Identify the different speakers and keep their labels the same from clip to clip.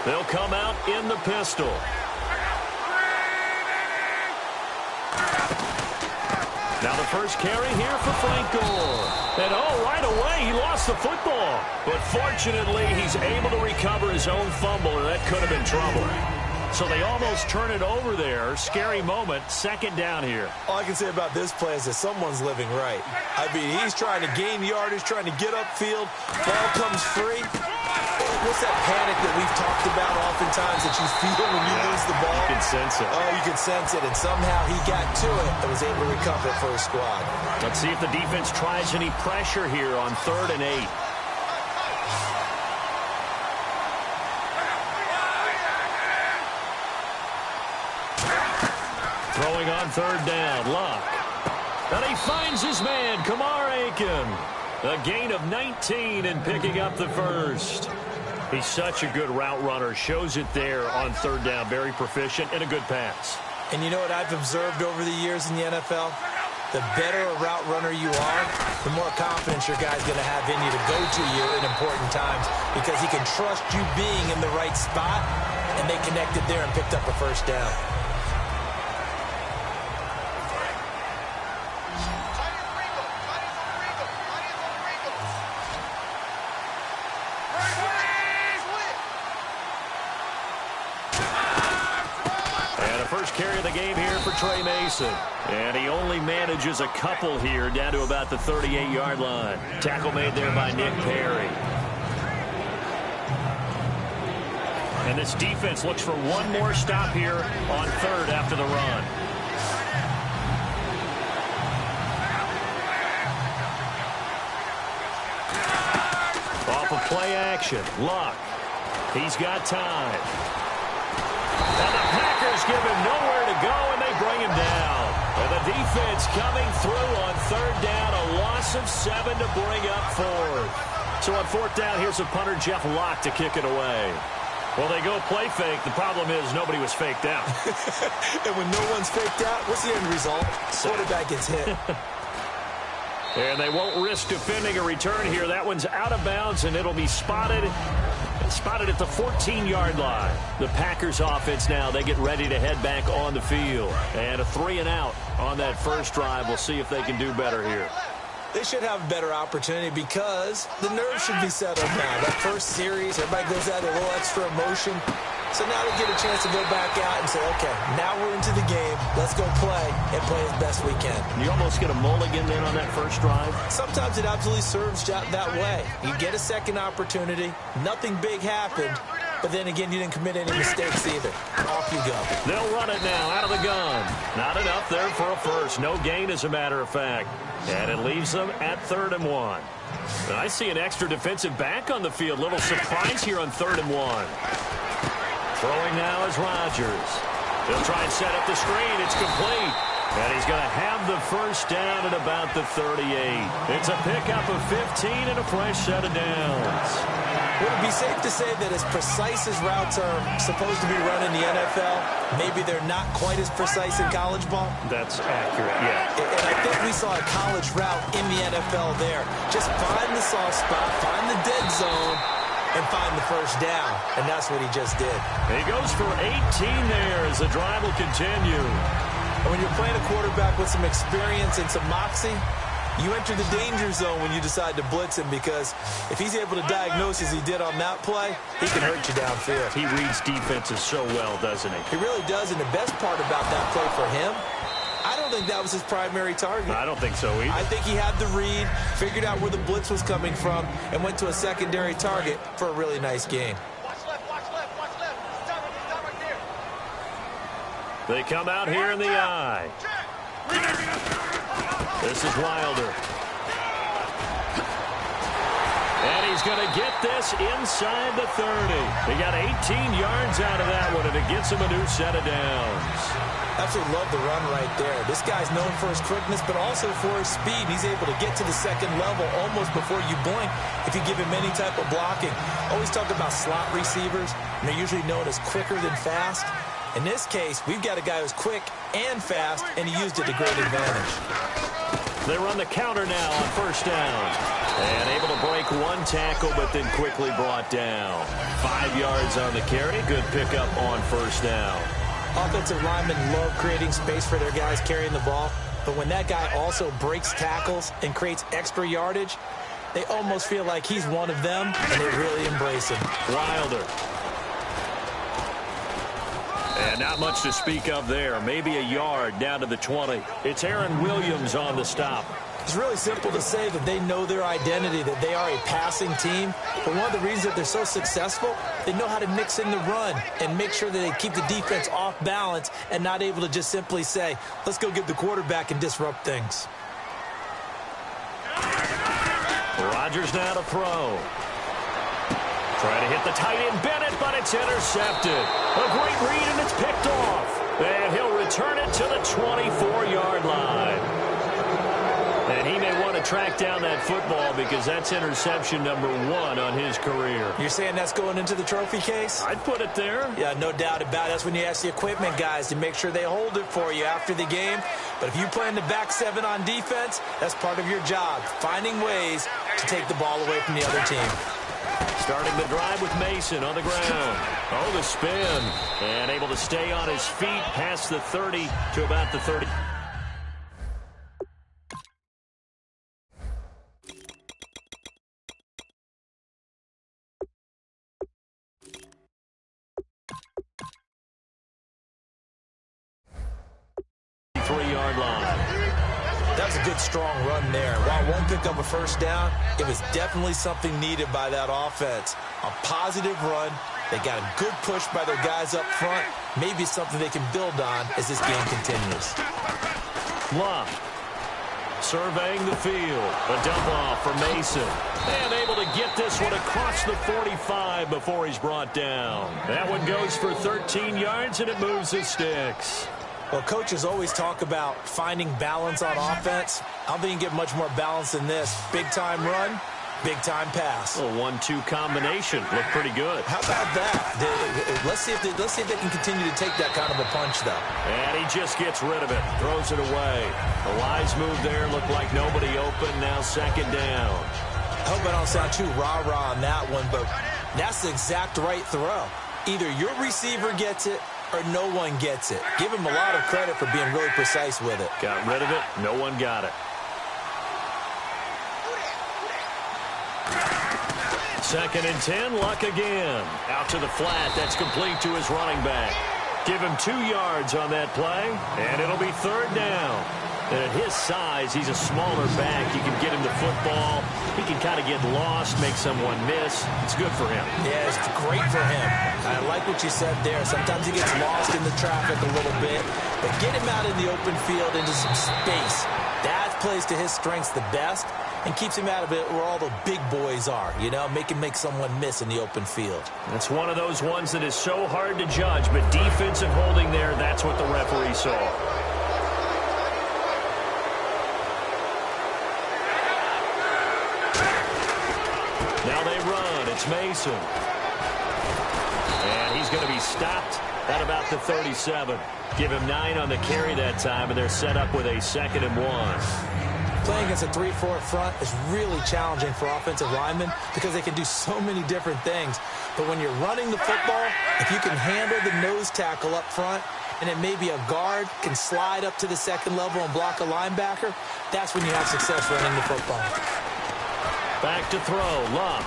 Speaker 1: They'll come out in the pistol. Now the first carry here for Frank Gore. And right away he lost the football. But fortunately he's able to recover his own fumble, or that could have been trouble. So they almost turn it over there. Scary moment. Second down here.
Speaker 2: All I can say about this play is that someone's living right. I mean, he's trying to gain yardage, trying to get upfield. Ball comes free. What's that panic that we've talked about oftentimes that you feel when you lose the ball?
Speaker 1: You can sense it.
Speaker 2: Oh, you can sense it. And somehow he got to it and was able to recover it for his squad.
Speaker 1: Let's see if the defense tries any pressure here on 3rd and 8. Throwing on 3rd down, Luck. And he finds his man, Kamar Aiken. A gain of 19 and picking up the first. He's such a good route runner. Shows it there on 3rd down. Very proficient and a good pass.
Speaker 2: And you know what I've observed over the years in the NFL? The better a route runner you are, the more confidence your guy's going to have in you to go to you in important times, because he can trust you being in the right spot, and they connected there and picked up a first down.
Speaker 1: Carry of the game here for Trey Mason. And he only manages a couple here down to about the 38-yard line. Tackle made there by Nick Perry. And this defense looks for one more stop here on 3rd after the run. Off of play action. Luck. He's got time. And the Packers give him nowhere to go, and they bring him down. And the defense coming through on 3rd down, a loss of 7 to bring up 4th. So on 4th down, here's a punter, Jeff Locke, to kick it away. Well, they go play fake. The problem is nobody was faked out.
Speaker 2: And when no one's faked out, what's the end result? Quarterback gets hit.
Speaker 1: And they won't risk defending a return here. That one's out of bounds, and it'll be spotted at the 14-yard line. The Packers offense now, they get ready to head back on the field. And a 3-and-out on that first drive. We'll see if they can do better here.
Speaker 2: They should have a better opportunity because the nerves should be settled now. That first series, everybody goes out with a little extra emotion. So now they get a chance to go back out and say, okay, now we're into the game. Let's go play and play as best we can.
Speaker 1: You almost get a mulligan then on that first drive.
Speaker 2: Sometimes it absolutely serves that way. You get a second opportunity. Nothing big happened. But then again, you didn't commit any mistakes either. Off you go.
Speaker 1: They'll run it now out of the gun. Not enough there for a first. No gain, as a matter of fact. And it leaves them at 3rd and 1. And I see an extra defensive back on the field. Little surprise here on 3rd and 1. Throwing now is Rodgers. He'll try and set up the screen. It's complete. And he's going to have the first down at about the 38. It's a pickup of 15 and a fresh set of downs.
Speaker 2: Would it be safe to say that as precise as routes are supposed to be run in the NFL, maybe they're not quite as precise in college ball?
Speaker 1: That's accurate, yeah.
Speaker 2: And I think we saw a college route in the NFL there. Just find the soft spot, find the dead zone, and find the first down. And that's what he just did.
Speaker 1: He goes for 18 there as the drive will continue.
Speaker 2: And when you're playing a quarterback with some experience and some moxie, you enter the danger zone when you decide to blitz him, because if he's able to diagnose as he did on that play, he can hurt you downfield.
Speaker 1: He reads defenses so well, doesn't he?
Speaker 2: He really does, and the best part about that play for him, I don't think that was his primary target.
Speaker 1: I don't think so either.
Speaker 2: I think he had the read, figured out where the blitz was coming from, and went to a secondary target for a really nice gain.
Speaker 1: They come out here in the eye. This is Wilder. And he's going to get this inside the 30. He got 18 yards out of that one, and it gets him a new set of downs.
Speaker 2: Absolutely love the run right there. This guy's known for his quickness, but also for his speed. He's able to get to the second level almost before you blink if you give him any type of blocking. Always talk about slot receivers, and they're usually known as quicker than fast. In this case, we've got a guy who's quick and fast, and he used it to great advantage.
Speaker 1: They run the counter now on first down. And able to break one tackle, but then quickly brought down. 5 yards on the carry. Good pickup on first down.
Speaker 2: Offensive linemen love creating space for their guys carrying the ball. But when that guy also breaks tackles and creates extra yardage, they almost feel like he's one of them, and they really embrace him.
Speaker 1: Wilder. And not much to speak of there. Maybe a yard down to the 20. It's Aaron Williams on the stop.
Speaker 2: It's really simple to say that they know their identity, that they are a passing team. But one of the reasons that they're so successful, they know how to mix in the run and make sure that they keep the defense off balance and not able to just simply say, let's go get the quarterback and disrupt things.
Speaker 1: Rodgers now to throw. Trying to hit the tight end Bennett, but it's intercepted. A great read, and it's picked off. And he'll return it to the 24-yard line. And he may want to track down that football because that's interception number 1 on his career.
Speaker 2: You're saying that's going into the trophy case?
Speaker 1: I'd put it there.
Speaker 2: Yeah, no doubt about it. That's when you ask the equipment guys to make sure they hold it for you after the game. But if you play in the back 7 on defense, that's part of your job, finding ways to take the ball away from the other team.
Speaker 1: Starting the drive with Mason on the ground. Oh, the spin. And able to stay on his feet past the 30 to about the 30.
Speaker 2: That's a good, strong run there. While it won't pick up a first down, it was definitely something needed by that offense. A positive run. They got a good push by their guys up front. Maybe something they can build on as this game continues.
Speaker 1: Love. Surveying the field. A dump off for Mason. And able to get this one across the 45 before he's brought down. That one goes for 13 yards, and it moves the sticks.
Speaker 2: Well, coaches always talk about finding balance on offense. I don't think you can get much more balance than this. Big-time run, big-time pass.
Speaker 1: A 1-2 combination. Looked pretty good.
Speaker 2: How about that? Let's see if they can continue to take that kind of a punch, though.
Speaker 1: And he just gets rid of it. Throws it away. The wise move there. Looked like nobody open. Now second down.
Speaker 2: I hope I don't sound too rah-rah on that one, but that's the exact right throw. Either your receiver gets it or no one gets it. Give him a lot of credit for being really precise with it.
Speaker 1: Got rid of it. No one got it. Second and 10. Luck again. Out to the flat. That's complete to his running back. Give him 2 yards on that play, and it'll be third down. And at his size, he's a smaller back. You can get him the football. He can kind of get lost, make someone miss. It's good for him.
Speaker 2: Yeah, it's great for him. I like what you said there. Sometimes he gets lost in the traffic a little bit. But get him out in the open field into some space. That plays to his strengths the best and keeps him out of it where all the big boys are. You know, make someone miss in the open field.
Speaker 1: It's one of those ones that is so hard to judge, but defensive holding there, that's what the referee saw. Now they run. It's Mason. And he's going to be stopped at about the 37. Give him 9 on the carry that time, and they're set up with a 2nd and 1.
Speaker 2: Playing against a 3-4 front is really challenging for offensive linemen because they can do so many different things. But when you're running the football, if you can handle the nose tackle up front, and then maybe a guard can slide up to the second level and block a linebacker, that's when you have success running the football.
Speaker 1: Back to throw. Love.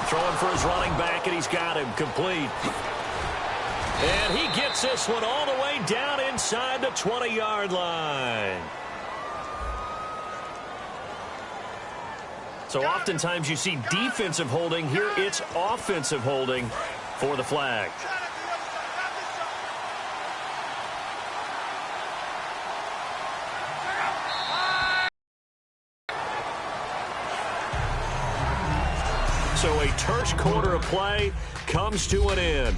Speaker 1: Throwing for his running back, and he's got him complete. And he gets this one all the way down inside the 20-yard line. So oftentimes you see defensive holding. Here it's offensive holding for the flag. So a terse quarter of play comes to an end.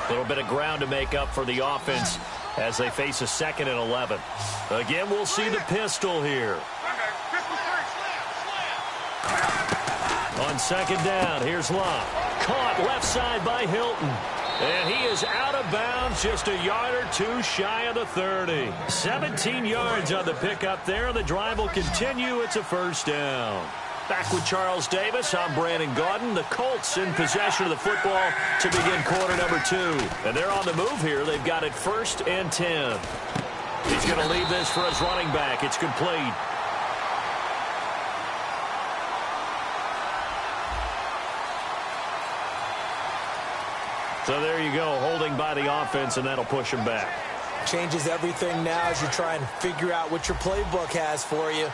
Speaker 1: A little bit of ground to make up for the offense as they face a 2nd and 11. Again, we'll see the pistol here. On second down, here's Love. Caught left side by Hilton. And he is out of bounds, just a yard or two shy of the 30. 17 yards on the pickup there, and the drive will continue. It's a first down. Back with Charles Davis, I'm Brandon Gaudin. The Colts in possession of the football to begin quarter number 2. And they're on the move here. They've got it 1st and 10. He's going to leave this for his running back. It's complete. So there you go, holding by the offense, and that'll push him back.
Speaker 2: Changes everything now as you try and figure out what your playbook has for you.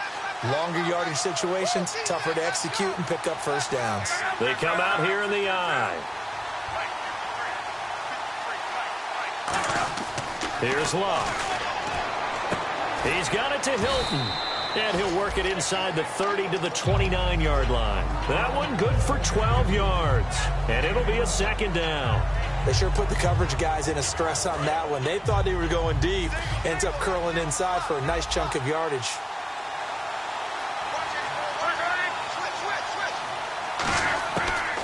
Speaker 2: Longer yardage situations, tougher to execute and pick up first downs.
Speaker 1: They come out here in the eye. Here's Luck. He's got it to Hilton. And he'll work it inside the 30 to the 29-yard line. That one good for 12 yards. And it'll be a second down.
Speaker 2: They sure put the coverage guys in a stress on that one. They thought they were going deep. Ends up curling inside for a nice chunk of yardage.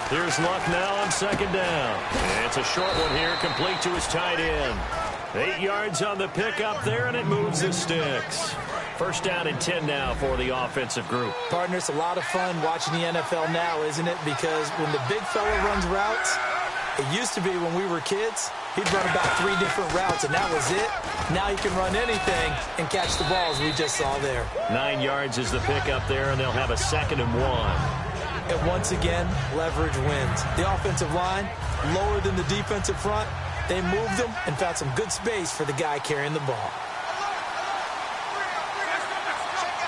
Speaker 1: Here's Luck now on second down. And it's a short one here, complete to his tight end. 8 yards on the pickup there, and it moves the sticks. First down and 10 now for the offensive group.
Speaker 2: Partner, it's a lot of fun watching the NFL now, isn't it? Because when the big fella runs routes, it used to be when we were kids, he'd run about 3 different routes, and that was it. Now he can run anything and catch the balls we just saw there.
Speaker 1: 9 yards is the pickup there, and they'll have a 2nd and 1.
Speaker 2: And once again, leverage wins. The offensive line, lower than the defensive front. They moved them and found some good space for the guy carrying the ball.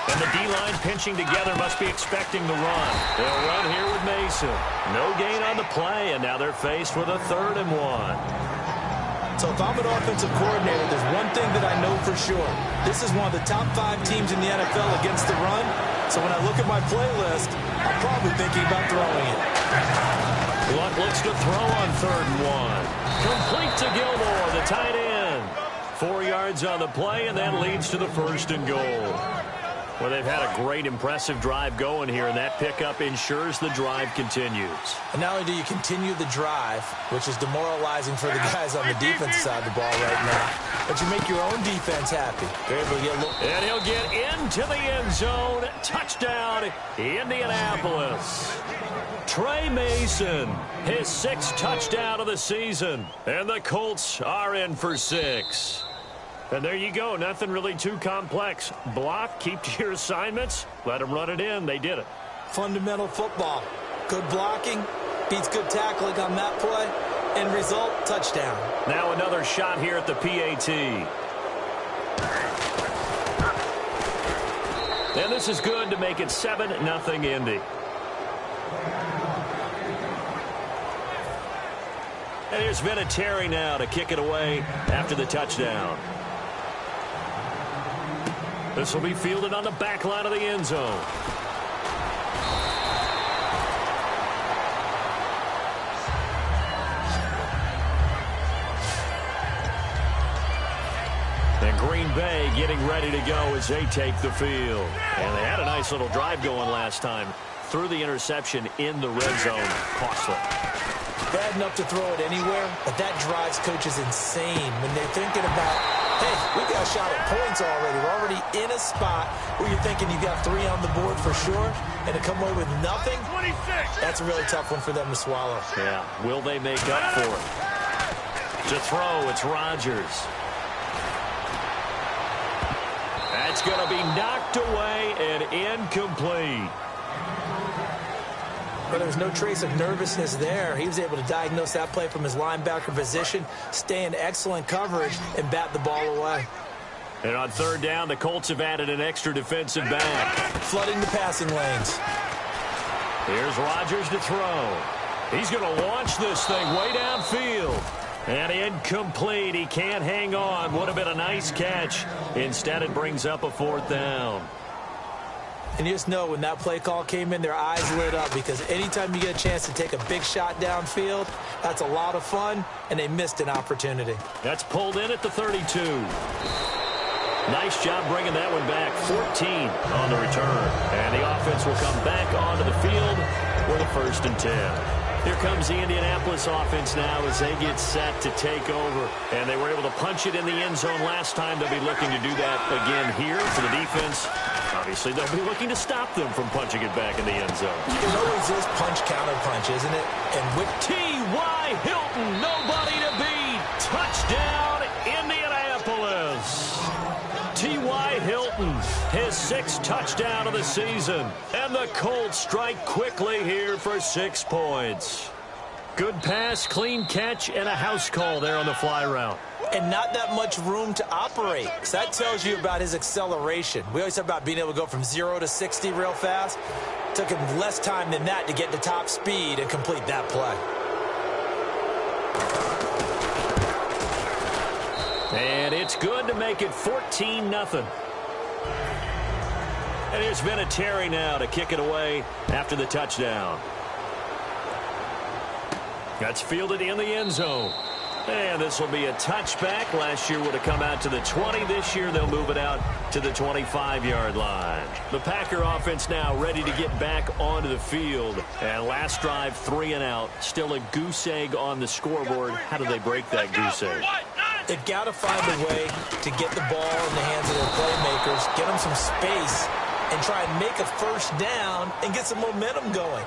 Speaker 1: And the D-line pinching together must be expecting the run. They'll run here with Mason. No gain on the play, and now they're faced with a 3rd and 1.
Speaker 2: So if I'm an offensive coordinator, there's one thing that I know for sure. This is one of the top 5 teams in the NFL against the run. So when I look at my playlist, I'm probably thinking about throwing it.
Speaker 1: Luck looks to throw on 3rd and 1. Complete to Gilmore, the tight end. 4 yards on the play, and that leads to the 1st and goal. Well, they've had a great, impressive drive going here, and that pickup ensures the drive continues.
Speaker 2: And not only do you continue the drive, which is demoralizing for the guys on the defense side of the ball right now, but you make your own defense happy. They're able to get a little...
Speaker 1: And he'll get into the end zone. Touchdown, Indianapolis. Trey Mason, his 6th touchdown of the season. And the Colts are in for 6. And there you go. Nothing really too complex. Block, keep to your assignments, let them run it in. They did it.
Speaker 2: Fundamental football. Good blocking, beats good tackling on that play. End result, touchdown.
Speaker 1: Now another shot here at the PAT. And this is good to make it 7-0 Indy. And here's Vinatieri now to kick it away after the touchdown. This will be fielded on the back line of the end zone. And Green Bay getting ready to go as they take the field. And they had a nice little drive going last time. Threw the interception in the red zone. Costly.
Speaker 2: Bad enough to throw it anywhere, but that drives coaches insane when they're thinking about, hey, we got a shot at points already. We're already in a spot where you're thinking you got 3 on the board for sure, and to come away with nothing, that's a really tough one for them to swallow.
Speaker 1: Yeah, will they make up for it? To throw, it's Rodgers. That's going to be knocked away and incomplete.
Speaker 2: But there was no trace of nervousness there. He was able to diagnose that play from his linebacker position, stay in excellent coverage, and bat the ball away.
Speaker 1: And on 3rd down, the Colts have added an extra defensive back.
Speaker 2: Flooding the passing lanes.
Speaker 1: Here's Rodgers to throw. He's going to launch this thing way downfield. And incomplete. He can't hang on. Would have been a nice catch. Instead, it brings up a 4th down.
Speaker 2: And you just know when that play call came in, their eyes lit up because anytime you get a chance to take a big shot downfield, that's a lot of fun, and they missed an opportunity.
Speaker 1: That's pulled in at the 32. Nice job bringing that one back. 14 on the return. And the offense will come back onto the field with a 1st and 10. Here comes the Indianapolis offense now as they get set to take over. And they were able to punch it in the end zone last time. They'll be looking to do that again here for the defense. Obviously, they'll be looking to stop them from punching it back in the end zone.
Speaker 2: There's always this punch-counter-punch, isn't it? And with
Speaker 1: T.Y. Hilton, nobody to beat. Touchdown, Indianapolis. T.Y. Hilton, his 6th touchdown of the season. And the Colts strike quickly here for 6 points. Good pass, clean catch, and a house call there on the fly route.
Speaker 2: And not that much room to operate. So that tells you about his acceleration. We always talk about being able to go from 0 to 60 real fast. It took him less time than that to get to top speed and complete that play.
Speaker 1: And it's good to make it 14-0. And here's Vinatieri now to kick it away after the touchdown. That's fielded in the end zone. And this will be a touchback. Last year would have come out to the 20. This year they'll move it out to the 25-yard line. The Packer offense now ready to get back onto the field. And last drive, 3 and out. Still a goose egg on the scoreboard. How do they break that goose egg?
Speaker 2: They've got to find a way to get the ball in the hands of their playmakers, get them some space, and try and make a first down and get some momentum going.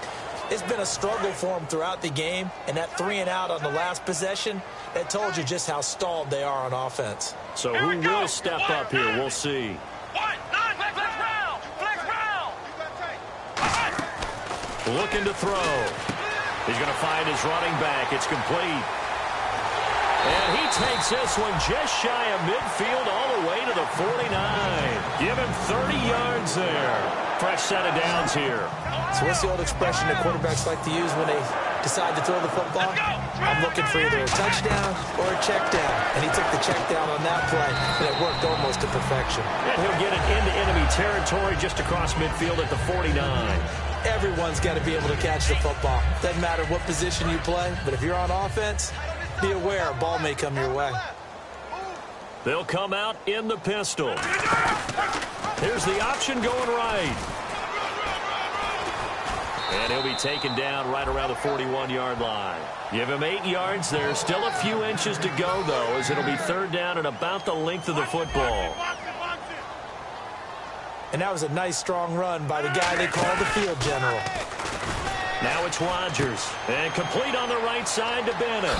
Speaker 2: It's been a struggle for them throughout the game, and that 3 and out on the last possession, that told you just how stalled they are on offense.
Speaker 1: So who will step up here? We'll see. Looking to throw. He's going to find his running back. It's complete. And he takes this one just shy of midfield all the way to the 49. Give him 30 yards there. Fresh set of downs here.
Speaker 2: So what's the old expression that quarterbacks like to use when they decide to throw the football? I'm looking for either a touchdown or a check down. And he took the check down on that play, and it worked almost to perfection.
Speaker 1: And he'll get it into enemy territory just across midfield at the 49.
Speaker 2: Everyone's got to be able to catch the football. Doesn't matter what position you play, but if you're on offense, be aware a ball may come your way.
Speaker 1: They'll come out in the pistol. Here's the option going right. And he'll be taken down right around the 41-yard line. Give him 8 yards there. Still a few inches to go, though, as it'll be 3rd down and about the length of the football.
Speaker 2: And that was a nice, strong run by the guy they call the field general.
Speaker 1: Now it's Rodgers. And complete on the right side to Bennett.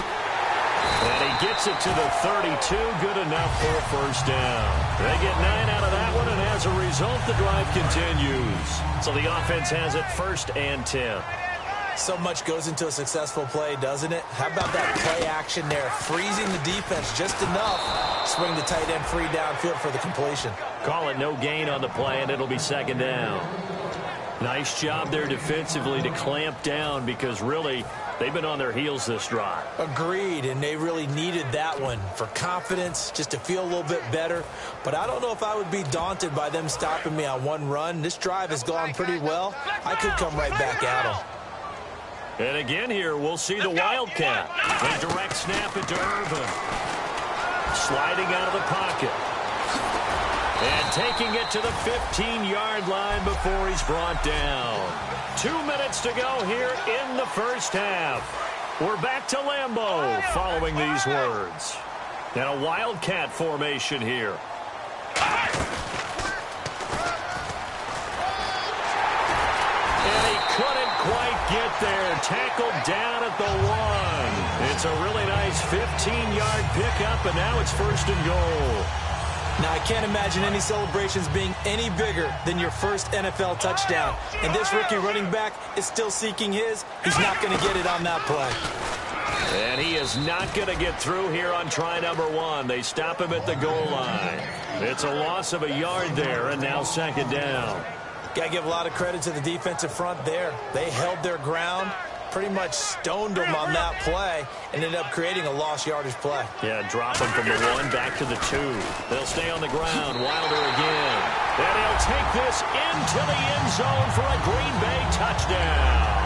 Speaker 1: And he gets it to the 32. Good enough for a first down. They get 9 out of that one, and as a result, the drive continues. So the offense has it 1st and 10.
Speaker 2: So much goes into a successful play, doesn't it? How about that play action there? Freezing the defense just enough. Swing the tight end free downfield for the completion.
Speaker 1: Call it no gain on the play, and it'll be 2nd down. Nice job there defensively to clamp down because really they've been on their heels this drive.
Speaker 2: Agreed, and they really needed that one for confidence, just to feel a little bit better. But I don't know if I would be daunted by them stopping me on one run. This drive has gone pretty well. I could come right back at them.
Speaker 1: And again here, we'll see the Wildcat. A direct snap it to Irvin. Sliding out of the pocket. And taking it to the 15-yard line before he's brought down. 2 minutes to go here in the first half. We're back to Lambeau following these words. And a Wildcat formation here. And he couldn't quite get there. Tackled down at the 1. It's a really nice 15-yard pickup, and now it's 1st and goal.
Speaker 2: Now, I can't imagine any celebrations being any bigger than your first NFL touchdown. And this rookie running back is still seeking his. He's not going to get it on that play.
Speaker 1: And he is not going to get through here on try number 1. They stop him at the goal line. It's a loss of a yard there, and now 2nd down.
Speaker 2: Got to give a lot of credit to the defensive front there. They held their ground, pretty much stoned them on that play, and ended up creating a lost yardage play.
Speaker 1: Yeah, drop them from the 1 back to the 2. They'll stay on the ground. Wilder again. And he'll take this into the end zone for a Green Bay touchdown.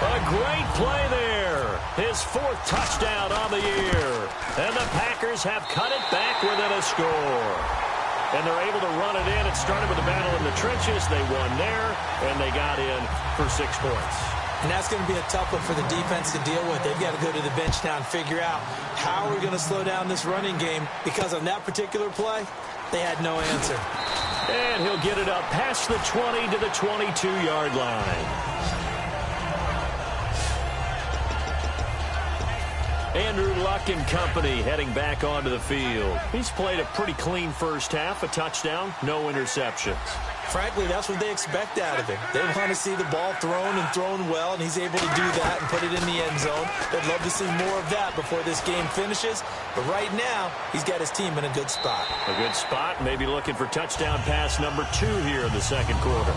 Speaker 1: A great play there. His 4th touchdown on the year. And the Packers have cut it back within a score. And they're able to run it in. It started with a battle in the trenches. They won there, and they got in for 6 points.
Speaker 2: And that's going to be a tough one for the defense to deal with. They've got to go to the bench now and figure out how are we going to slow down this running game, because on that particular play, they had no answer.
Speaker 1: And he'll get it up past the 20 to the 22-yard line. Andrew Luck and company heading back onto the field. He's played a pretty clean first half, a touchdown, no interceptions.
Speaker 2: Frankly, that's what they expect out of him. They want to see the ball thrown and thrown well, and he's able to do that and put it in the end zone. They'd love to see more of that before this game finishes. But right now, he's got his team in a good spot.
Speaker 1: A good spot, maybe looking for touchdown pass number 2 here in the second quarter.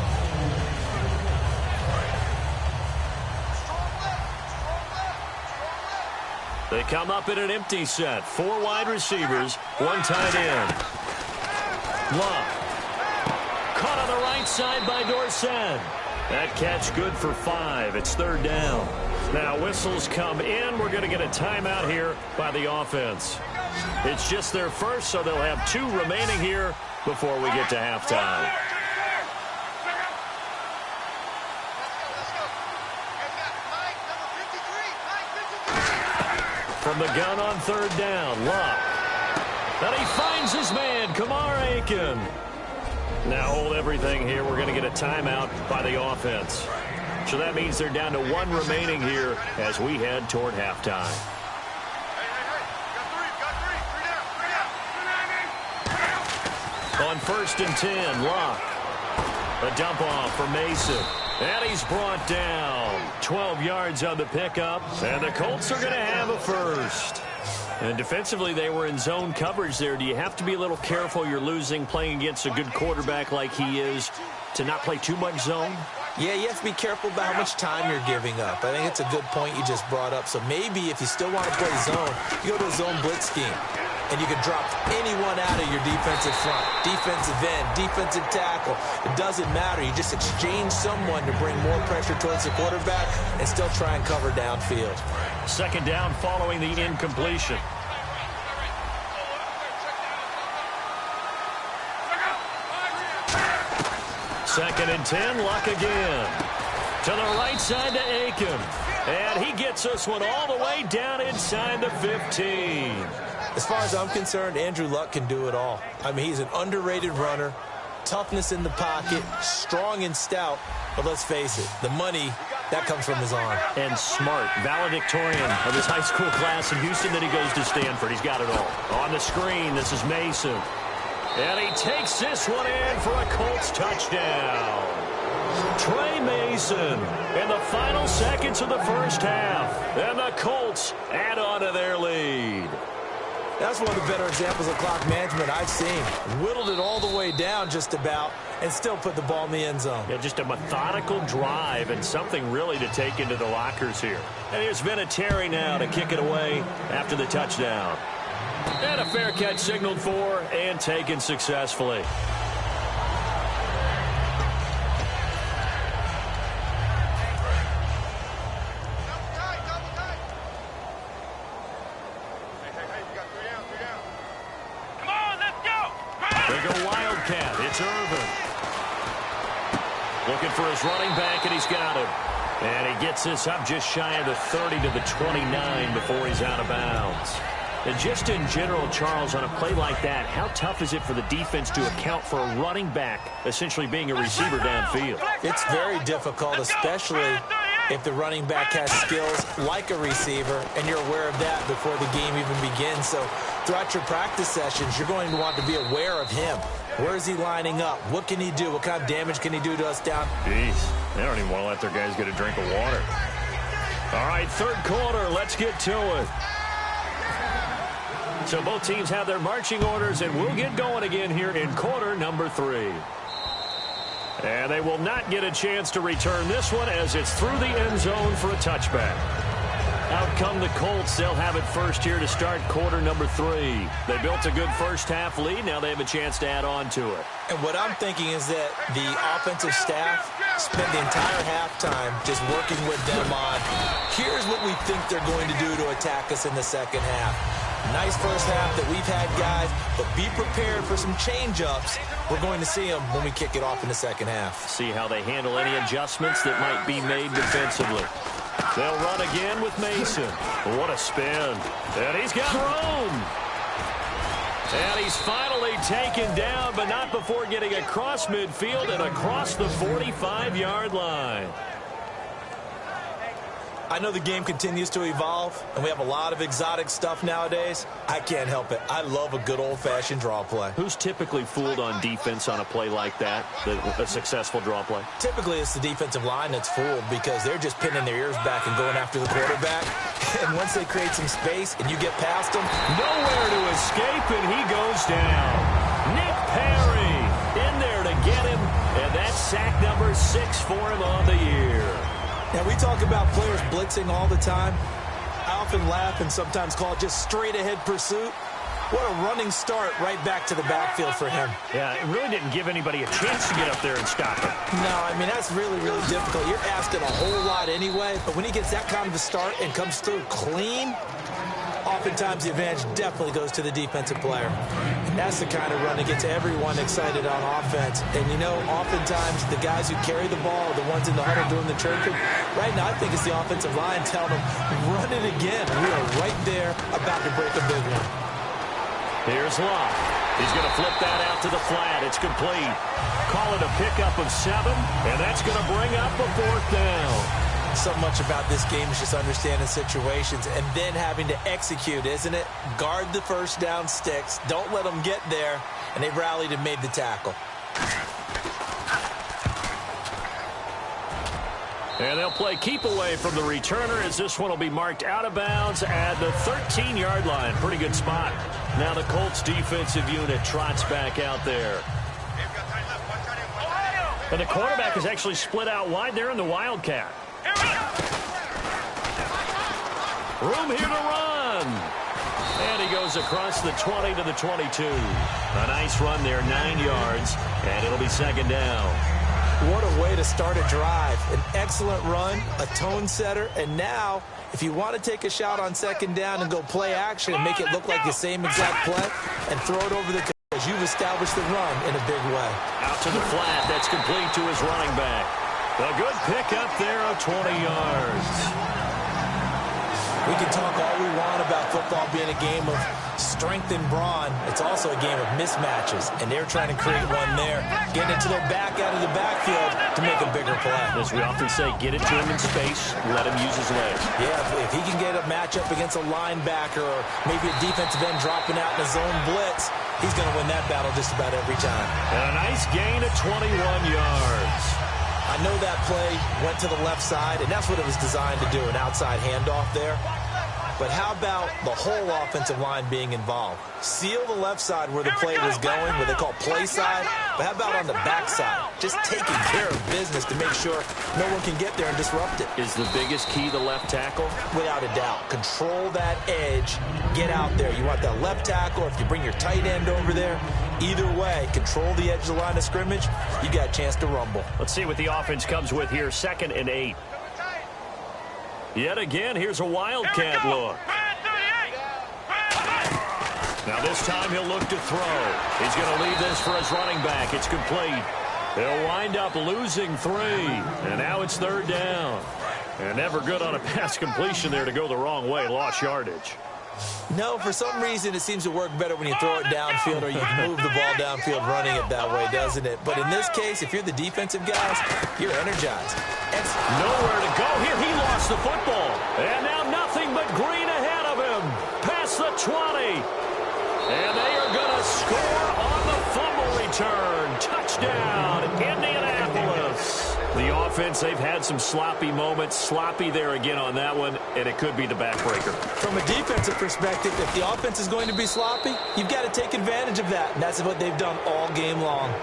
Speaker 1: They come up in an empty set. 4 wide receivers, 1 tight end. Love. Caught on the right side by Dorsett. That catch good for 5. It's 3rd down. Now whistles come in. We're going to get a timeout here by the offense. It's just their first, so they'll have 2 remaining here before we get to halftime. From the gun on 3rd down, Luck. And he finds his man, Kamar Aiken. Now hold everything here. We're going to get a timeout by the offense. So that means they're down to 1 remaining here as we head toward halftime. On 1st and 10, Luck. A dump off for Mason. And he's brought down. 12 yards on the pickup. And the Colts are going to have a first. And defensively, they were in zone coverage there. Do you have to be a little careful? You're losing, playing against a good quarterback like he is, to not play too much zone?
Speaker 2: Yeah, you have to be careful about how much time you're giving up. I think it's a good point you just brought up. So maybe if you still want to play zone, you go to a zone blitz scheme. And you can drop anyone out of your defensive front, defensive end, defensive tackle. It doesn't matter. You just exchange someone to bring more pressure towards the quarterback and still try and cover downfield.
Speaker 1: 2nd down following the incompletion. Second and 10, Luck again. To the right side to Aiken. And he gets this one all the way down inside the 15.
Speaker 2: As far as I'm concerned, Andrew Luck can do it all. I mean, he's an underrated runner, toughness in the pocket, strong and stout. But let's face it, the money, that comes from his arm.
Speaker 1: And smart, valedictorian of his high school class in Houston. Then he goes to Stanford. He's got it all. On the screen, this is Mason. And he takes this one in for a Colts touchdown. Trey Mason in the final seconds of the first half. And the Colts add on to their lead.
Speaker 2: That's one of the better examples of clock management I've seen. Whittled it all the way down just about and still put the ball in the end zone.
Speaker 1: Yeah, just a methodical drive and something really to take into the lockers here. And there's Vinatieri now to kick it away after the touchdown. And a fair catch signaled for and taken successfully. It's Irvin. Looking for his running back, and he's got him. And he gets this up just shy of the 30 to the 29 before he's out of bounds. And just in general, Charles, on a play like that, how tough is it for the defense to account for a running back essentially being a receiver downfield?
Speaker 2: It's very difficult, especially if the running back has skills like a receiver, and you're aware of that before the game even begins. So throughout your practice sessions, you're going to want to be aware of him. Where is he lining up? What can he do? What kind of damage can he do to us down?
Speaker 1: Jeez, they don't even want to let their guys get a drink of water. All right, 3rd quarter, let's get to it. So both teams have their marching orders, and we'll get going again here in quarter number 3. And they will not get a chance to return this one as it's through the end zone for a touchback. Out come the Colts. They'll have it first here to start quarter number 3. They built a good first half lead. Now they have a chance to add on to it.
Speaker 2: And what I'm thinking is that the offensive staff spent the entire halftime just working with them on, here's what we think they're going to do to attack us in the second half. Nice first half that we've had, guys, but be prepared for some change-ups. We're going to see them when we kick it off in the second half.
Speaker 1: See how they handle any adjustments that might be made defensively. They'll run again with Mason. What a spin. And he's got room. And he's finally taken down, but not before getting across midfield and across the 45-yard line.
Speaker 2: I know the game continues to evolve, and we have a lot of exotic stuff nowadays. I can't help it. I love a good old-fashioned draw play.
Speaker 1: Who's typically fooled on defense on a play like that, a successful draw play?
Speaker 2: Typically, it's the defensive line that's fooled because they're just pinning their ears back and going after the quarterback. And once they create some space and you get past them,
Speaker 1: nowhere to escape, and he goes down. Nick Perry in there to get him, and that's sack number 6 for him on the year.
Speaker 2: Now, we talk about players blitzing all the time. I often laugh and sometimes call it just straight-ahead pursuit. What a running start right back to the backfield for him.
Speaker 1: Yeah, it really didn't give anybody a chance to get up there and stop him.
Speaker 2: No, I mean, that's really, really difficult. You're asking a whole lot anyway, but when he gets that kind of a start and comes through clean, oftentimes the advantage definitely goes to the defensive player. And that's the kind of run that gets everyone excited on offense. And, you know, oftentimes the guys who carry the ball are the ones in the huddle doing the chirping. Right now, I think it's the offensive line telling them, run it again. We are right there about to break a big one.
Speaker 1: Here's Locke. He's going to flip that out to the flat. It's complete. Call it a pickup of 7, and that's going to bring up a 4th down.
Speaker 2: So much about this game is just understanding situations and then having to execute, isn't it? Guard the first down sticks. Don't let them get there. And they rallied and made the tackle.
Speaker 1: And they'll play keep away from the returner as this one will be marked out of bounds at the 13-yard line. Pretty good spot. Now the Colts defensive unit trots back out there. And the quarterback is actually split out wide there in the Wildcat. Room here to run. And he goes across the 20 to the 22. A nice run there, 9 yards, and it'll be 2nd down.
Speaker 2: What a way to start a drive. An excellent run, a tone setter, and now if you want to take a shot on 2nd down and go play action and make it look like the same exact play and throw it over the coverage, you've established the run in a big way.
Speaker 1: Out to the flat. That's complete to his running back. A good pickup there of 20 yards.
Speaker 2: We can talk all we want about football being a game of strength and brawn. It's also a game of mismatches, and they're trying to create one there. Getting it to their back out of the backfield to make a bigger play.
Speaker 1: As we often say, get it to him in space, let him use his legs.
Speaker 2: Yeah, if he can get a matchup against a linebacker or maybe a defensive end dropping out in a zone blitz, he's going to win that battle just about every time.
Speaker 1: And a nice gain of 21 yards.
Speaker 2: I know that play went to the left side, and that's what it was designed to do, an outside handoff there. But how about the whole offensive line being involved? Seal the left side where the play was going, what they call play side. But how about on the back side? Just taking care of business to make sure no one can get there and disrupt it.
Speaker 1: Is the biggest key the left tackle?
Speaker 2: Without a doubt. Control that edge. Get out there. You want that left tackle. If you bring your tight end over there, either way, control the edge of the line of scrimmage. You got a chance to rumble.
Speaker 1: Let's see what the offense comes with here. 2nd and 8. Yet again, here's a Wildcat look. Now this time he'll look to throw. He's going to leave this for his running back. It's complete. They'll wind up losing 3. And now it's 3rd down. And never good on a pass completion there to go the wrong way. Lost yardage.
Speaker 2: No, for some reason it seems to work better when you throw it downfield or you move the ball downfield running it that way, doesn't it? But in this case, if you're the defensive guys, you're energized.
Speaker 1: Nowhere to go here. He lost the football. And now nothing but green ahead of him. Past the 20. And they are going to score on the fumble return. Touchdown, Indianapolis. The offense, they've had some sloppy moments. Sloppy there again on that one, and it could be the backbreaker.
Speaker 2: From a defensive perspective, if the offense is going to be sloppy, you've got to take advantage of that. And that's what they've done all game long.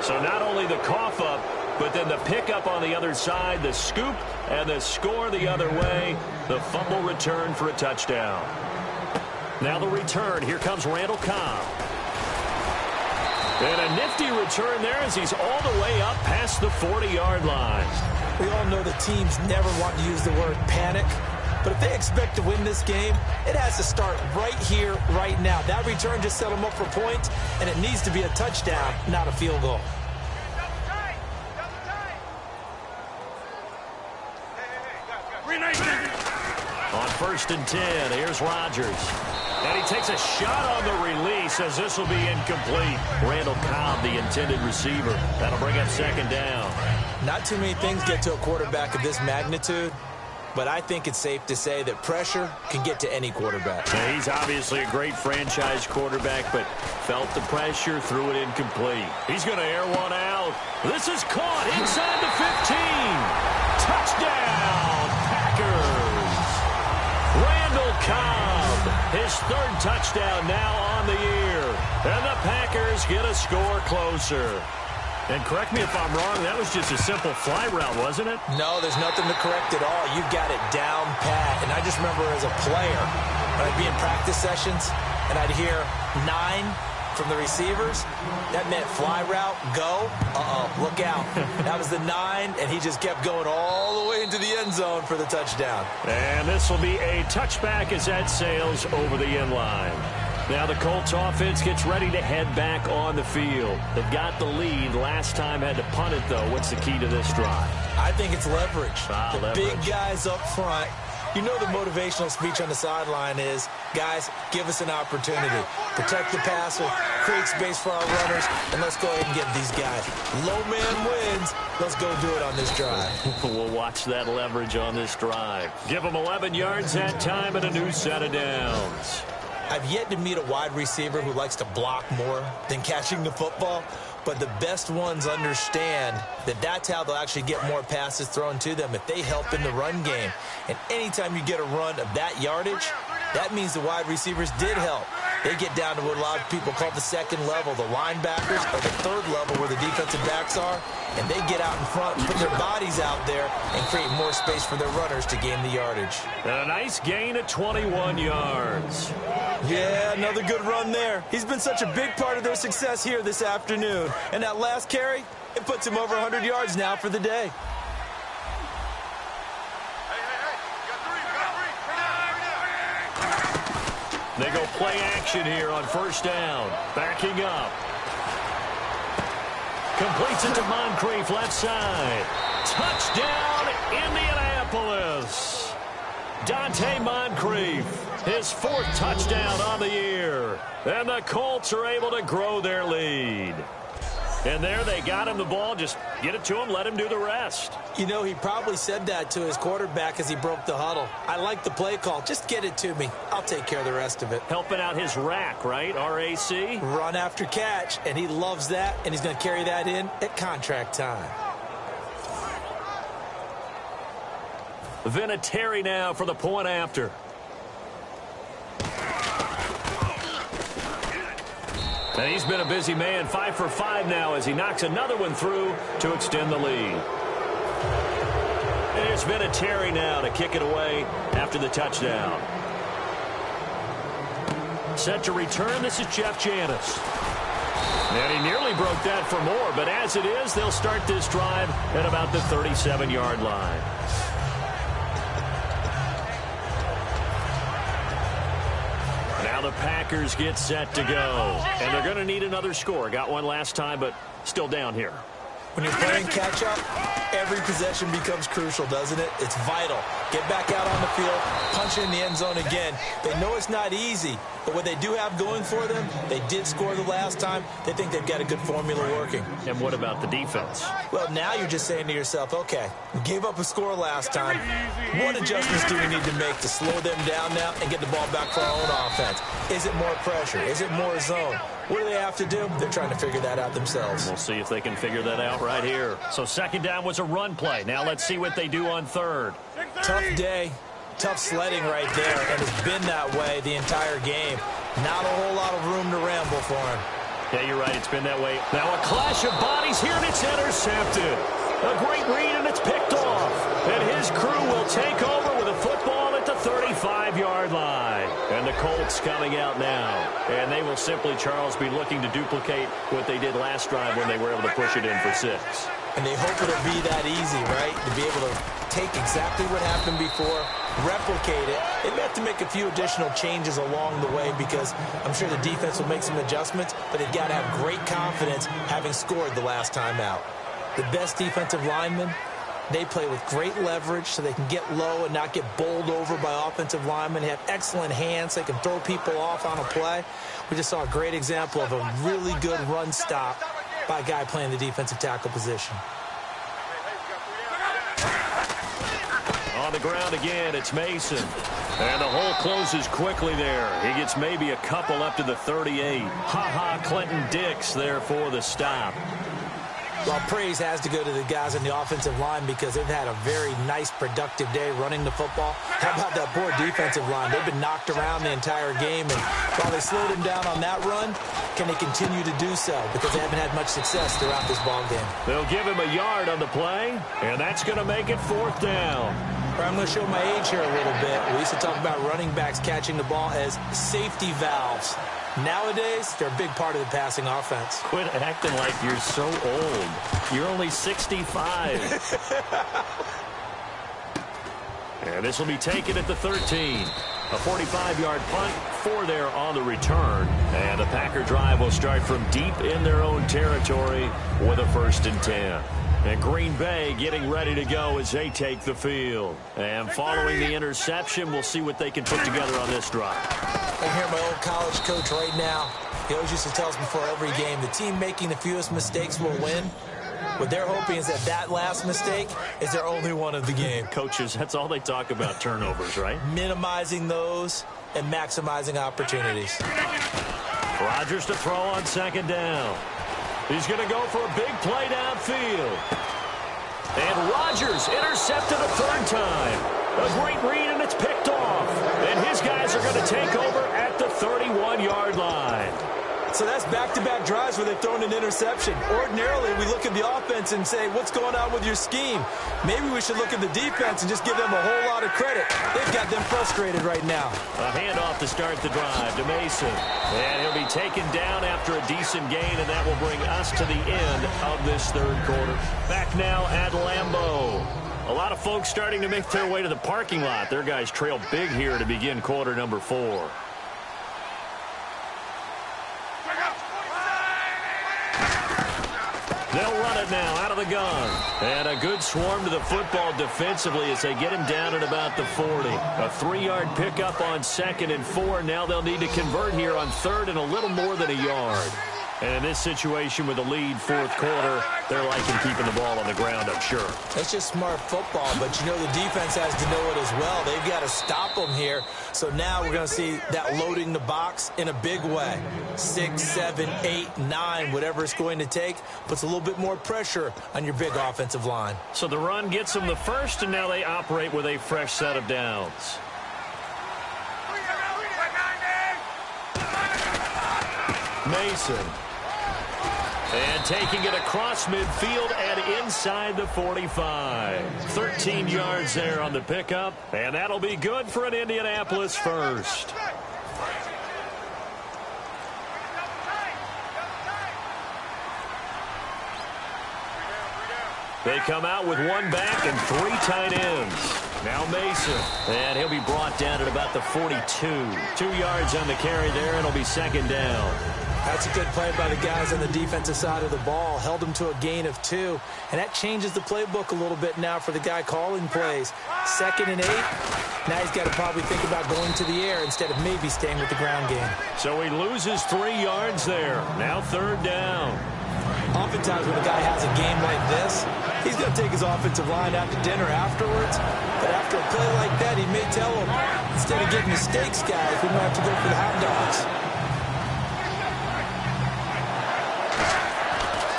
Speaker 1: So not only the cough up, but then the pickup on the other side, the scoop, and the score the other way. The fumble return for a touchdown. Now the return. Here comes Randall Cobb. And a nifty return there as he's all the way up past the 40-yard line.
Speaker 2: We all know the teams never want to use the word panic, But if they expect to win this game, it has to start right here, right now. That return just set them up for points, and it needs to be a touchdown, not a field goal.
Speaker 1: On 1st and 10, here's Rodgers. And he takes a shot on the release as this will be incomplete. Randall Cobb, the intended receiver. That'll bring up 2nd down.
Speaker 2: Not too many things get to a quarterback of this magnitude, but I think it's safe to say that pressure can get to any quarterback.
Speaker 1: Now, he's obviously a great franchise quarterback, but felt the pressure, threw it incomplete. He's going to air one out. This is caught inside the 15. Touchdown, Packers. Randall Cobb, his 3rd touchdown now on the year. And the Packers get a score closer. And correct me if I'm wrong, that was just a simple fly route, wasn't it?
Speaker 2: No, there's nothing to correct at all. You've got it down pat. And I just remember as a player, when I'd be in practice sessions, and I'd hear 9 from the receivers, that meant fly route, go. Look out. That was the 9, and he just kept going all the way into the end zone for the touchdown.
Speaker 1: And this will be a touchback as that sails over the end line. Now the Colts offense gets ready to head back on the field. They've got the lead. Last time had to punt it, though. What's the key to this drive?
Speaker 2: I think it's leverage.
Speaker 1: Leverage.
Speaker 2: Big guys up front. You know the motivational speech on the sideline is, guys, give us an opportunity. Protect the passer, create space for our runners, and let's go ahead and get these guys. Low man wins. Let's go do it on this drive.
Speaker 1: We'll watch that leverage on this drive. Give them 11 yards that time and a new set of downs.
Speaker 2: I've yet to meet a wide receiver who likes to block more than catching the football, but the best ones understand that that's how they'll actually get more passes thrown to them if they help in the run game. And anytime you get a run of that yardage, that means the wide receivers did help. They get down to what a lot of people call the 2nd level, the linebackers, or the 3rd level where the defensive backs are, and they get out in front and put their bodies out there and create more space for their runners to gain the yardage.
Speaker 1: And a nice gain of 21 yards.
Speaker 2: Yeah, another good run there. He's been such a big part of their success here this afternoon. And that last carry, it puts him over 100 yards now for the day.
Speaker 1: They go play action here on 1st down. Backing up. Completes it to Moncrief, left side. Touchdown, Indianapolis. Dante Moncrief, his 4th touchdown on the year. And the Colts are able to grow their lead. And there they got him the ball. Just get it to him, let him do the rest.
Speaker 2: You know, he probably said that to his quarterback as he broke the huddle. I like the play call. Just get it to me. I'll take care of the rest of it.
Speaker 1: Helping out his rack, right? RAC?
Speaker 2: Run after catch, and he loves that, and he's going to carry that in at contract time.
Speaker 1: Vinatieri now for the point after. And he's been a busy man, 5 for 5 now as he knocks another one through to extend the lead. There's Vinatieri now to kick it away after the touchdown. Set to return, this is Jeff Janis. And he nearly broke that for more, but as it is, they'll start this drive at about the 37-yard line. Now the Packers get set to go. And they're going to need another score. Got one last time, but still down here.
Speaker 2: When you're playing catch-up, every possession becomes crucial, doesn't it? It's vital. Get back out on the field, punch it in the end zone again. They know it's not easy, but what they do have going for them, they did score the last time. They think they've got a good formula working.
Speaker 1: And what about the defense?
Speaker 2: Well, now you're just saying to yourself, okay, we gave up a score last time. What adjustments do we need to make to slow them down now and get the ball back for our own offense? Is it more pressure? Is it more zone? What do they have to do? They're trying to figure that out themselves.
Speaker 1: We'll see if they can figure that out right here. So 2nd down was a run play. Now let's see what they do on 3rd.
Speaker 2: Tough day. Tough sledding right there, and it's been that way the entire game. Not a whole lot of room to ramble for him.
Speaker 1: Yeah, you're right. It's been that way. Now a clash of bodies here, and it's intercepted. A great read, and it's picked off. And his crew will take over with a football at the 35-yard line. And the Colts coming out now. And they will simply, Charles, be looking to duplicate what they did last drive when they were able to push it in for 6.
Speaker 2: And they hope it'll be that easy, right? To be able to take exactly what happened before, replicate it. They may have to make a few additional changes along the way because I'm sure the defense will make some adjustments, but they've got to have great confidence having scored the last time out. The best defensive linemen, they play with great leverage so they can get low and not get bowled over by offensive linemen. They have excellent hands. They can throw people off on a play. We just saw a great example of a really good run stop by a guy playing the defensive tackle position.
Speaker 1: On the ground again, it's Mason. And the hole closes quickly there. He gets maybe a couple up to the 38. Clinton Dix there for the stop.
Speaker 2: Well, praise has to go to the guys on the offensive line because they've had a very nice, productive day running the football. How about that poor defensive line? They've been knocked around the entire game, and while they slowed him down on that run, can they continue to do so? Because they haven't had much success throughout this ball game.
Speaker 1: They'll give him a yard on the play, and that's going to make it 4th down.
Speaker 2: I'm going to show my age here a little bit. We used to talk about running backs catching the ball as safety valves. Nowadays, they're a big part of the passing offense.
Speaker 1: Quit acting like you're so old. You're only 65. And this will be taken at the 13. A 45-yard punt, 4 there on the return. And the Packer drive will start from deep in their own territory with a 1st and 10. And Green Bay getting ready to go as they take the field. And following the interception, we'll see what they can put together on this drive.
Speaker 2: I hear my old college coach right now. He always used to tell us before every game, the team making the fewest mistakes will win. What they're hoping is that last mistake is their only one of the game.
Speaker 1: Coaches, that's all they talk about, turnovers, right?
Speaker 2: Minimizing those and maximizing opportunities.
Speaker 1: Rodgers to throw on 2nd down. He's going to go for a big play downfield. And Rodgers intercepted a 3rd time. A great read, and it's picked off. And his guys are going to take over at the 31-yard line.
Speaker 2: So that's back-to-back drives where they've thrown an interception. Ordinarily, we look at the offense and say, what's going on with your scheme? Maybe we should look at the defense and just give them a whole lot of credit. They've got them frustrated right now.
Speaker 1: A handoff to start the drive to Mason. And he'll be taken down after a decent gain, and that will bring us to the end of this 3rd quarter. Back now at Lambeau. A lot of folks starting to make their way to the parking lot. Their guys trail big here to begin quarter number 4. They'll run it now out of the gun. And a good swarm to the football defensively as they get him down at about the 40. A 3-yard pickup on 2nd and 4. Now they'll need to convert here on 3rd and a little more than a yard. And in this situation with a lead 4th quarter, they're liking keeping the ball on the ground, I'm sure.
Speaker 2: It's just smart football, but you know the defense has to know it as well. They've got to stop them here. So now we're going to see that loading the box in a big way. 6, 7, 8, 9, whatever it's going to take, puts a little bit more pressure on your big offensive line.
Speaker 1: So the run gets them the 1st, and now they operate with a fresh set of downs. Mason. And taking it across midfield and inside the 45. 13 yards there on the pickup. And that'll be good for an Indianapolis 1st. They come out with 1 back and 3 tight ends. Now Mason. And he'll be brought down at about the 42. 2 yards on the carry there, and it'll be 2nd down.
Speaker 2: That's a good play by the guys on the defensive side of the ball. Held them to a gain of 2. And that changes the playbook a little bit now for the guy calling plays. 2nd and 8. Now he's got to probably think about going to the air instead of maybe staying with the ground game.
Speaker 1: So he loses 3 yards there. Now 3rd down.
Speaker 2: Oftentimes when a guy has a game like this, he's going to take his offensive line out to dinner afterwards. But after a play like that, he may tell them, instead of getting the steaks, guys, we might have to go for the hot dogs.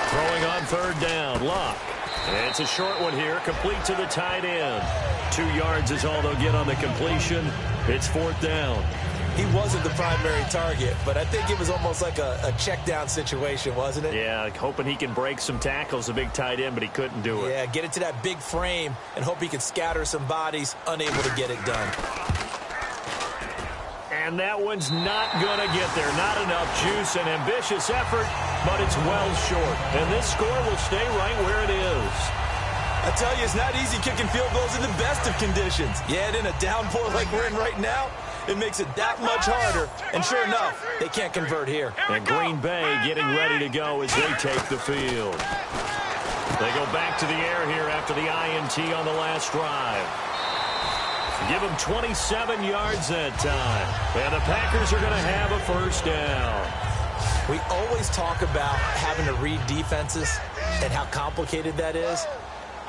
Speaker 1: Throwing on 3rd down, Luck. And it's a short one here, complete to the tight end. 2 yards is all they'll get on the completion. It's 4th down.
Speaker 2: He wasn't the primary target, but I think it was almost like a check down situation, wasn't it?
Speaker 1: Yeah, hoping he can break some tackles, a big tight end, but he couldn't do it.
Speaker 2: Yeah, get it to that big frame and hope he can scatter some bodies, unable to get it done.
Speaker 1: And that one's not going to get there. Not enough juice, an ambitious effort, but it's well short. And this score will stay right where it is.
Speaker 2: I tell you, it's not easy kicking field goals in the best of conditions. Yet in a downpour like we're in right now, it makes it that much harder. And sure enough, they can't convert here.
Speaker 1: And Green Bay getting ready to go as they take the field. They go back to the air here after the INT on the last drive. Give them 27 yards that time. And the Packers are going to have a first down.
Speaker 2: We always talk about having to read defenses and how complicated that is.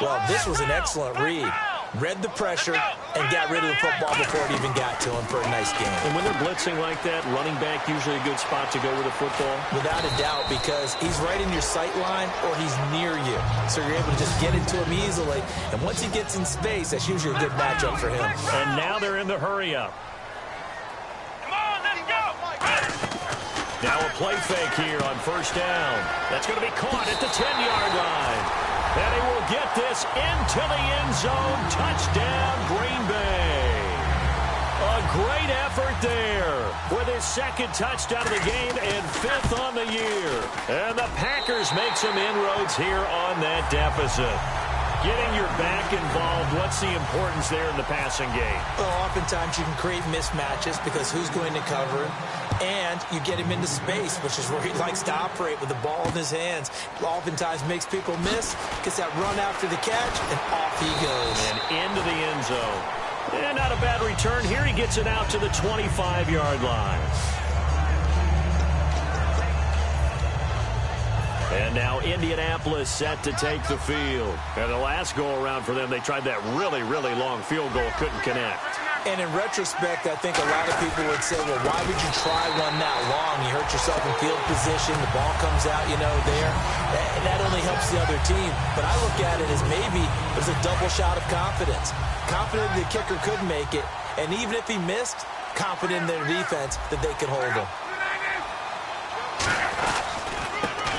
Speaker 2: Well, this was an excellent read. Read the pressure and got rid of the football before it even got to him for a nice game.
Speaker 1: And when they're blitzing like that, running back usually a good spot to go with the football?
Speaker 2: Without a doubt, because he's right in your sight line or he's near you. So you're able to just get into him easily. And once he gets in space, that's usually a good matchup for him.
Speaker 1: And now they're in the hurry-up. Now a play fake here on first down. That's going to be caught at the 10-yard line. And he will get this into the end zone. Touchdown, Green Bay. A great effort there with his second touchdown of the game and fifth on the year. And the Packers make some inroads here on that deficit. Getting your back involved, what's the importance there in the passing game?
Speaker 2: Well, oftentimes you can create mismatches because who's going to cover him? And you get him into space, which is where he likes to operate with the ball in his hands. Oftentimes makes people miss, gets that run after the catch, and off he goes.
Speaker 1: And into the end zone. And not a bad return here. He gets it out to the 25-yard line. And now Indianapolis set to take the field. And the last go-around for them, they tried that really, really long field goal, couldn't connect.
Speaker 2: And in retrospect, I think a lot of people would say, well, why would you try one that long? You hurt yourself in field position. The ball comes out, there. That only helps the other team. But I look at it as maybe it was a double shot of confidence. Confident the kicker could make it. And even if he missed, confident in their defense that they could hold him.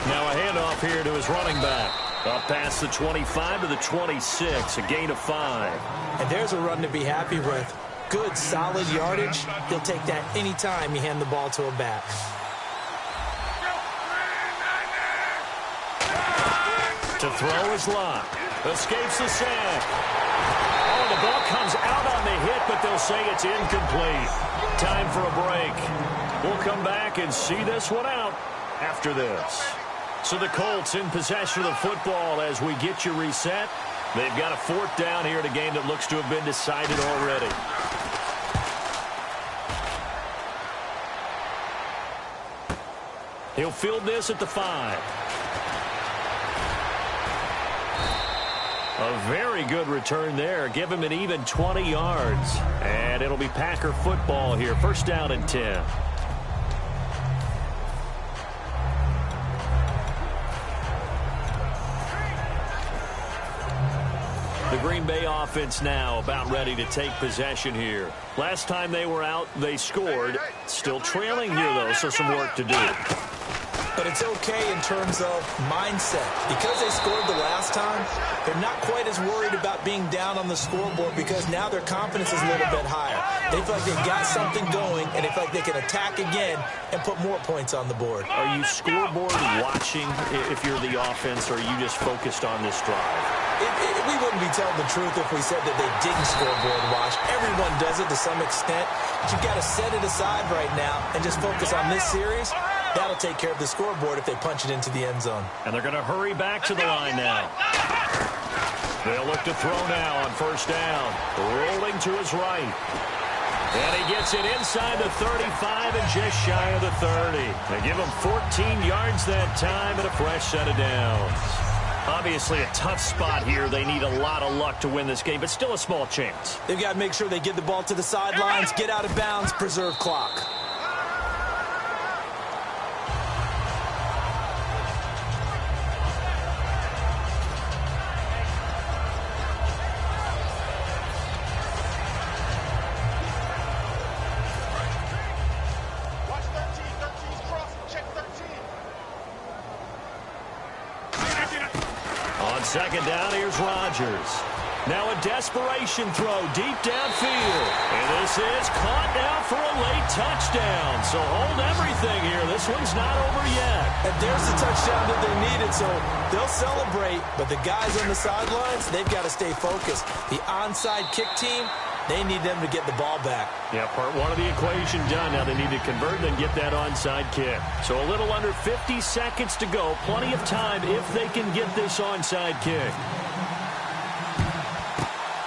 Speaker 1: Now a handoff here to his running back. Up past the 25 to the 26, a gain of 5.
Speaker 2: And there's a run to be happy with. Good, solid yardage. He'll take that any time you hand the ball to a back.
Speaker 1: To throw is Locke. Escapes the sack. Oh, the ball comes out on the hit, but they'll say it's incomplete. Time for a break. We'll come back and see this one out after this. So the Colts in possession of the football as we get you reset. They've got a fourth down here in a game that looks to have been decided already. He'll field this at the 5. A very good return there. Give him an even 20 yards. And it'll be Packer football here. First down and 10. The Green Bay offense now about ready to take possession here. Last time they were out, they scored. Still trailing here, though, so some work to do.
Speaker 2: But it's okay in terms of mindset. Because they scored the last time, they're not quite as worried about being down on the scoreboard because now their confidence is a little bit higher. They feel like they've got something going, and they feel like they can attack again and put more points on the board.
Speaker 1: Are you scoreboard watching if you're the offense, or are you just focused on this drive?
Speaker 2: We wouldn't be telling the truth if we said that they didn't scoreboard watch. Everyone does it to some extent. But you've got to set it aside right now and just focus on this series. That'll take care of the scoreboard if they punch it into the end zone.
Speaker 1: And they're going to hurry back to the line now. They'll look to throw now on first down. Rolling to his right. And he gets it inside the 35 and just shy of the 30. They give him 14 yards that time and a fresh set of downs. Obviously a tough spot here. They need a lot of luck to win this game, but still a small chance.
Speaker 2: They've got to make sure they get the ball to the sidelines, get out of bounds, preserve clock.
Speaker 1: Second down, here's Rodgers. Now a desperation throw deep downfield. And this is caught now for a late touchdown. So hold everything here. This one's not over yet.
Speaker 2: And there's the touchdown that they needed, so they'll celebrate. But the guys on the sidelines, they've got to stay focused. The onside kick team, they need them to get the ball back.
Speaker 1: Yeah, part one of the equation done. Now they need to convert and get that onside kick. So a little under 50 seconds to go. Plenty of time if they can get this onside kick.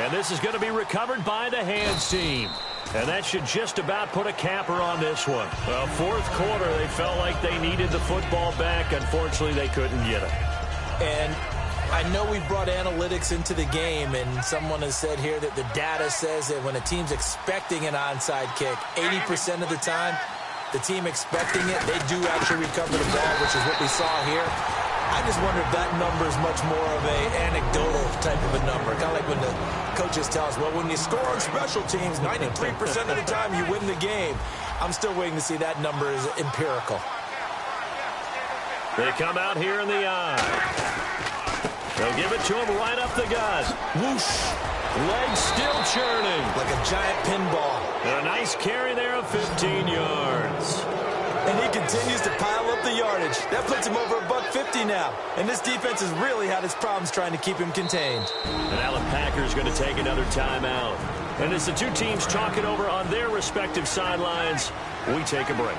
Speaker 1: And this is going to be recovered by the hands team. And that should just about put a capper on this one. Well, fourth quarter, they felt like they needed the football back. Unfortunately, they couldn't get it.
Speaker 2: And I know we brought analytics into the game, and someone has said here that the data says that when a team's expecting an onside kick, 80% of the time, the team expecting it, they do actually recover the ball, which is what we saw here. I just wonder if that number is much more of an anecdotal type of a number. Kind of like when the coaches tell us, well, when you score on special teams, 93% of the time you win the game. I'm still waiting to see that number is empirical.
Speaker 1: They come out here in the eye. They'll give it to him right up the gut. Whoosh. Legs still churning.
Speaker 2: Like a giant pinball.
Speaker 1: And a nice carry there of 15 yards.
Speaker 2: And he continues to pile up the yardage. That puts him over $150 now. And this defense has really had its problems trying to keep him contained.
Speaker 1: And Allen Packer's going to take another timeout. And as the two teams talk it over on their respective sidelines, we take a break.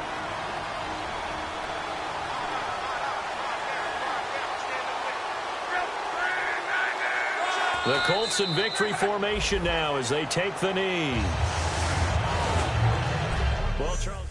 Speaker 1: The Colts in victory formation now as they take the knee. Well, Charles.